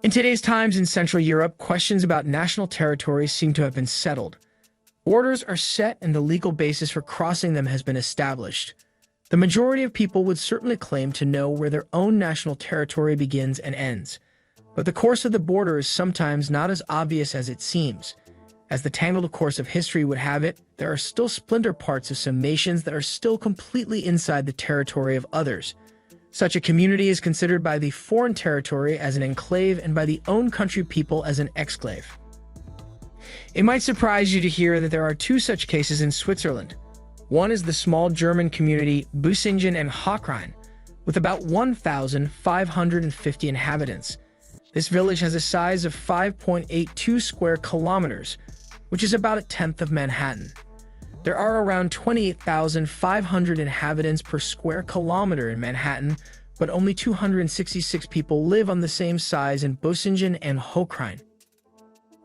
In today's times in Central Europe, questions about national territories seem to have been settled. Borders are set and the legal basis for crossing them has been established. The majority of people would certainly claim to know where their own national territory begins and ends. But the course of the border is sometimes not as obvious as it seems. As the tangled course of history would have it, there are still splinter parts of some nations that are still completely inside the territory of others. Such a community is considered by the foreign territory as an enclave and by the own country people as an exclave. It might surprise you to hear that there are two such cases in Switzerland. One is the small German community Busingen and Hochrhein, with about 1,550 inhabitants. This village has a size of 5.82 square kilometers, which is about a tenth of Manhattan. There are around 28,500 inhabitants per square kilometer in Manhattan, but only 266 people live on the same size in Busingen and Hochrhein.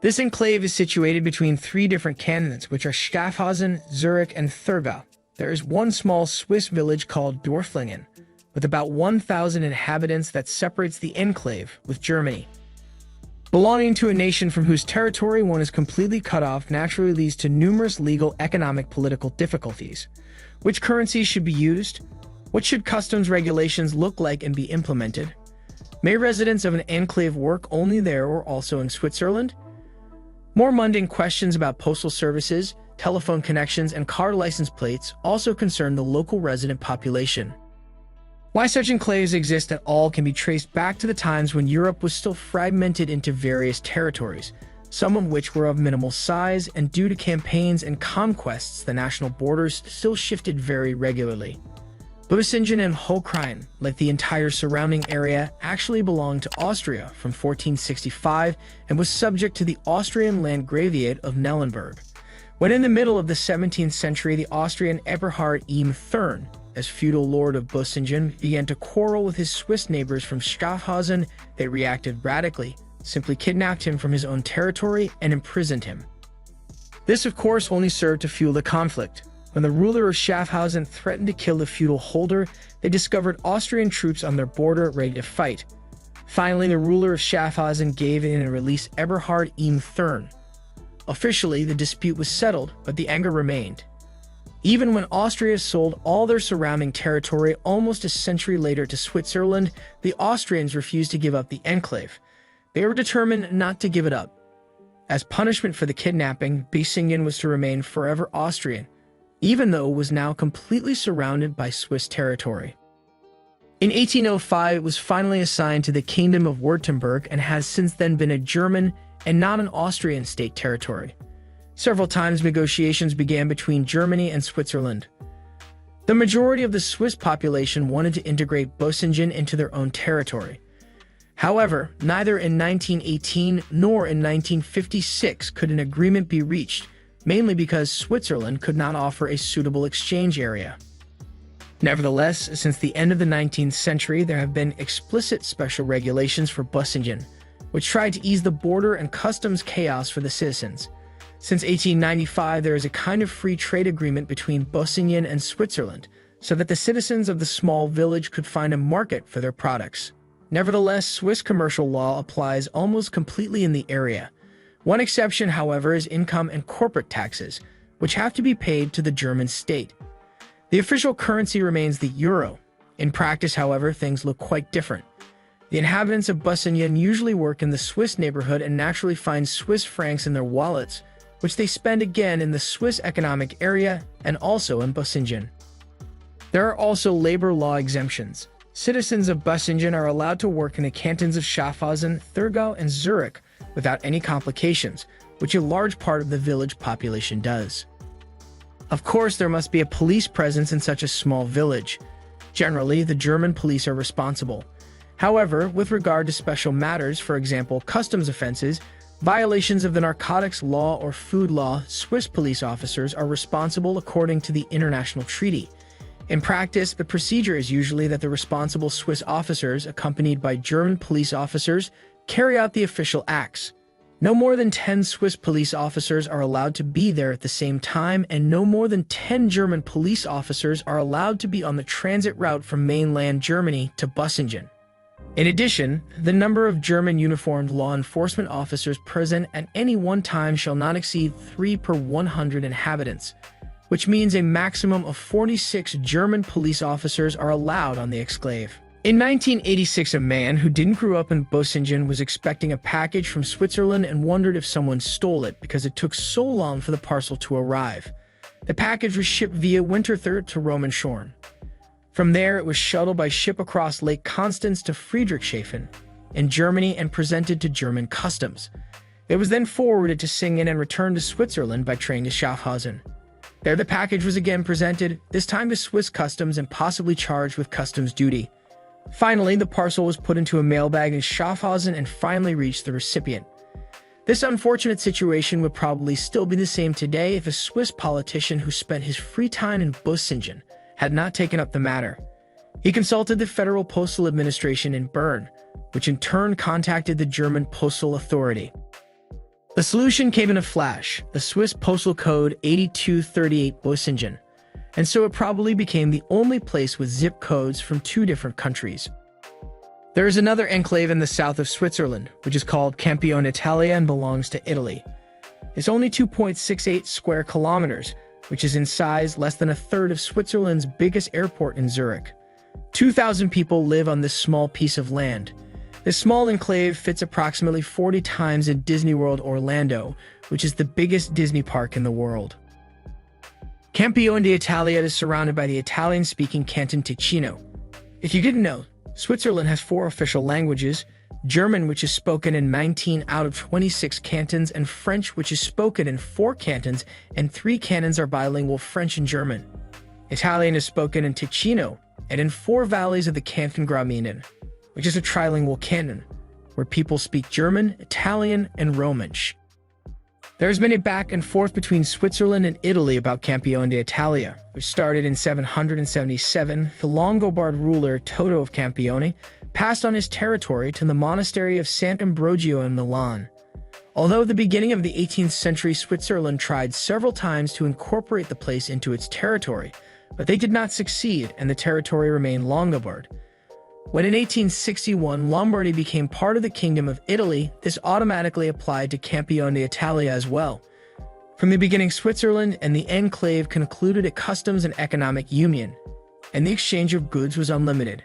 This enclave is situated between three different cantons, which are Schaffhausen, Zurich, and Thurgau. There is one small Swiss village called Dorflingen, with about 1,000 inhabitants that separates the enclave with Germany. Belonging to a nation from whose territory one is completely cut off naturally leads to numerous legal, economic, political difficulties. Which currencies should be used? What should customs regulations look like and be implemented? May residents of an enclave work only there or also in Switzerland? More mundane questions about postal services, telephone connections, and car license plates also concern the local resident population. Why such enclaves exist at all can be traced back to the times when Europe was still fragmented into various territories, some of which were of minimal size, and due to campaigns and conquests, the national borders still shifted very regularly. Busingen and Hochrhein, like the entire surrounding area, actually belonged to Austria from 1465 and was subject to the Austrian Landgraviate of Neuenburg. When in the middle of the 17th century, the Austrian Eberhard im Thurn, as feudal lord of Busingen, began to quarrel with his Swiss neighbors from Schaffhausen, they reacted radically, simply kidnapped him from his own territory and imprisoned him. This, of course, only served to fuel the conflict. When the ruler of Schaffhausen threatened to kill the feudal holder, they discovered Austrian troops on their border ready to fight. Finally, the ruler of Schaffhausen gave in and released Eberhard im Thurn. Officially, the dispute was settled, but the anger remained. Even when Austria sold all their surrounding territory almost a century later to Switzerland, the Austrians refused to give up the enclave. They were determined not to give it up. As punishment for the kidnapping, Busingen was to remain forever Austrian, even though it was now completely surrounded by Swiss territory. In 1805, it was finally assigned to the Kingdom of Württemberg and has since then been a German and not an Austrian state territory. Several times negotiations began between Germany and Switzerland. The majority of the Swiss population wanted to integrate Busingen into their own territory. However, neither in 1918 nor in 1956 could an agreement be reached, mainly because Switzerland could not offer a suitable exchange area. Nevertheless, since the end of the 19th century, there have been explicit special regulations for Busingen, which tried to ease the border and customs chaos for the citizens. Since 1895, there is a kind of free trade agreement between Busingen and Switzerland, so that the citizens of the small village could find a market for their products. Nevertheless, Swiss commercial law applies almost completely in the area. One exception, however, is income and corporate taxes, which have to be paid to the German state. The official currency remains the euro. In practice, however, things look quite different. The inhabitants of Busingen usually work in the Swiss neighborhood and naturally find Swiss francs in their wallets, which they spend again in the Swiss economic area and also in Busingen. There are also labor law exemptions. Citizens of Busingen are allowed to work in the cantons of Schaffhausen, Thurgau, and Zurich without any complications, which a large part of the village population does. Of course, there must be a police presence in such a small village. Generally, the German police are responsible. However, with regard to special matters, for example, customs offenses, violations of the narcotics law or food law, Swiss police officers are responsible according to the international treaty. In practice, the procedure is usually that the responsible Swiss officers, accompanied by German police officers, carry out the official acts. No more than 10 Swiss police officers are allowed to be there at the same time, and no more than 10 German police officers are allowed to be on the transit route from mainland Germany to Busingen. In addition, the number of German uniformed law enforcement officers present at any one time shall not exceed 3 per 100 inhabitants, which means a maximum of 46 German police officers are allowed on the exclave. In 1986, a man who didn't grow up in Bösingen was expecting a package from Switzerland and wondered if someone stole it because it took so long for the parcel to arrive. The package was shipped via Winterthur to Romanshorn. From there, it was shuttled by ship across Lake Constance to Friedrichshafen in Germany and presented to German customs. It was then forwarded to Singen and returned to Switzerland by train to Schaffhausen. There, the package was again presented, this time to Swiss customs and possibly charged with customs duty. Finally, the parcel was put into a mailbag in Schaffhausen and finally reached the recipient. This unfortunate situation would probably still be the same today if a Swiss politician who spent his free time in Bösingen had not taken up the matter. He consulted the Federal Postal Administration in Bern, which in turn contacted the German Postal Authority. The solution came in a flash, the Swiss postal code 8238 Bösingen, and so it probably became the only place with zip codes from 2 different countries. There is another enclave in the south of Switzerland, which is called Campione Italia and belongs to Italy. It's only 2.68 square kilometers, which is in size less than a third of Switzerland's biggest airport in Zurich. 2,000 people live on this small piece of land. This small enclave fits approximately 40 times in Disney World Orlando, which is the biggest Disney park in the world. Campione d'Italia is surrounded by the Italian-speaking canton Ticino. If you didn't know, Switzerland has 4 official languages: German, which is spoken in 19 out of 26 cantons, and French, which is spoken in 4 cantons, and 3 cantons are bilingual French and German. Italian is spoken in Ticino and in 4 valleys of the Canton Graminen, which is a trilingual canton, where people speak German, Italian, and Romansh. There has been a back and forth between Switzerland and Italy about Campione d'Italia, which started in 777. The Longobarд ruler Toto of Campione passed on his territory to the monastery of Sant'Ambrogio in Milan. Although at the beginning of the 18th century, Switzerland tried several times to incorporate the place into its territory, but they did not succeed and the territory remained Longobard. When in 1861 Lombardy became part of the Kingdom of Italy, this automatically applied to Campione d'Italia as well. From the beginning, Switzerland and the enclave concluded a customs and economic union, and the exchange of goods was unlimited.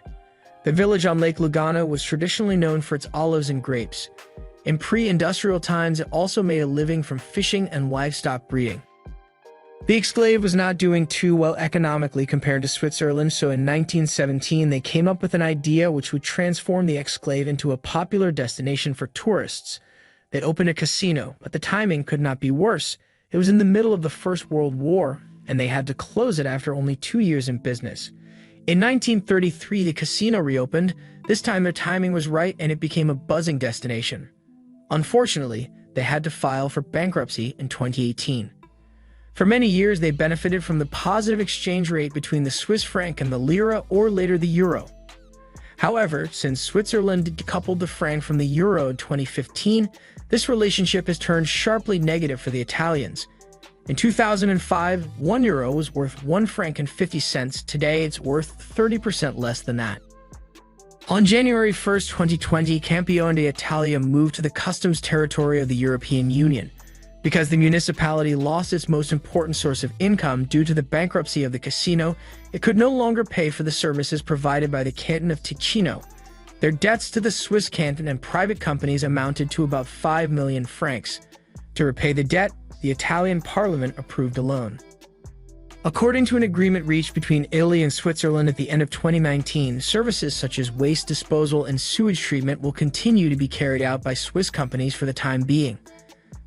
The village on Lake Lugano was traditionally known for its olives and grapes. In pre-industrial times, it also made a living from fishing and livestock breeding. The exclave was not doing too well economically compared to Switzerland, so in 1917 they came up with an idea which would transform the exclave into a popular destination for tourists. They opened a casino, but the timing could not be worse. It was in the middle of the First World War, and they had to close it after only 2 years in business. In 1933, the casino reopened. This time their timing was right and it became a buzzing destination. Unfortunately, they had to file for bankruptcy in 2018. For many years, they benefited from the positive exchange rate between the Swiss franc and the lira, or later the euro. However, since Switzerland decoupled the franc from the euro in 2015, this relationship has turned sharply negative for the Italians. In 2005, 1 euro was worth 1 franc and 50 cents. Today, it's worth 30% less than that. On January 1, 2020, Campione d'Italia moved to the customs territory of the European Union. Because the municipality lost its most important source of income due to the bankruptcy of the casino, it could no longer pay for the services provided by the canton of Ticino. Their debts to the Swiss canton and private companies amounted to about 5 million francs. To repay the debt, the Italian parliament approved a loan. According to an agreement reached between Italy and Switzerland at the end of 2019, services such as waste disposal and sewage treatment will continue to be carried out by Swiss companies for the time being.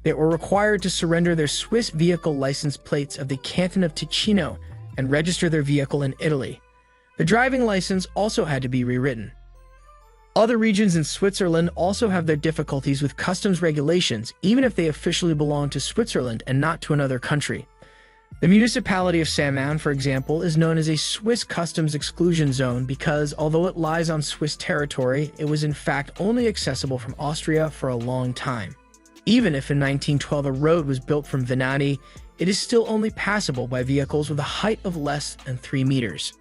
They were required to surrender their Swiss vehicle license plates of the canton of Ticino and register their vehicle in Italy. The driving license also had to be rewritten. Other regions in Switzerland also have their difficulties with customs regulations, even if they officially belong to Switzerland and not to another country. The municipality of Saint-Main, for example, is known as a Swiss customs exclusion zone because, although it lies on Swiss territory, it was in fact only accessible from Austria for a long time. Even if in 1912 a road was built from Venati, it is still only passable by vehicles with a height of less than 3 meters.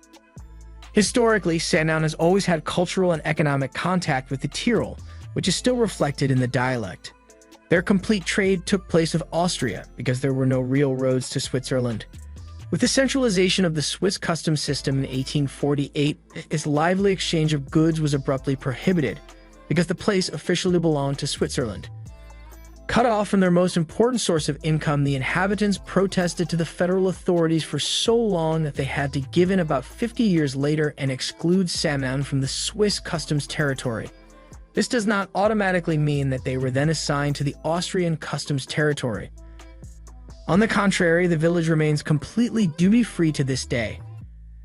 Historically, Sandown has always had cultural and economic contact with the Tyrol, which is still reflected in the dialect. Their complete trade took place with Austria because there were no real roads to Switzerland. With the centralization of the Swiss customs system in 1848, its lively exchange of goods was abruptly prohibited because the place officially belonged to Switzerland. Cut off from their most important source of income, the inhabitants protested to the federal authorities for so long that they had to give in about 50 years later and exclude Sandown from the Swiss customs territory. This does not automatically mean that they were then assigned to the Austrian customs territory. On the contrary, the village remains completely duty-free to this day.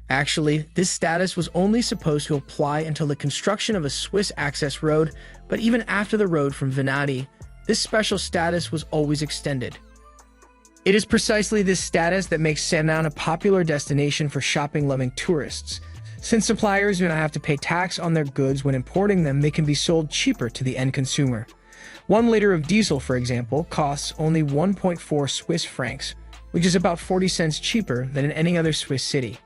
Actually, this status was only supposed to apply until the construction of a Swiss access road, but even after the road from Venati, this special status was always extended. It is precisely this status that makes Sandown a popular destination for shopping-loving tourists. Since suppliers do not have to pay tax on their goods when importing them, they can be sold cheaper to the end consumer. 1 liter of diesel, for example, costs only 1.4 Swiss francs, which is about 40 cents cheaper than in any other Swiss city.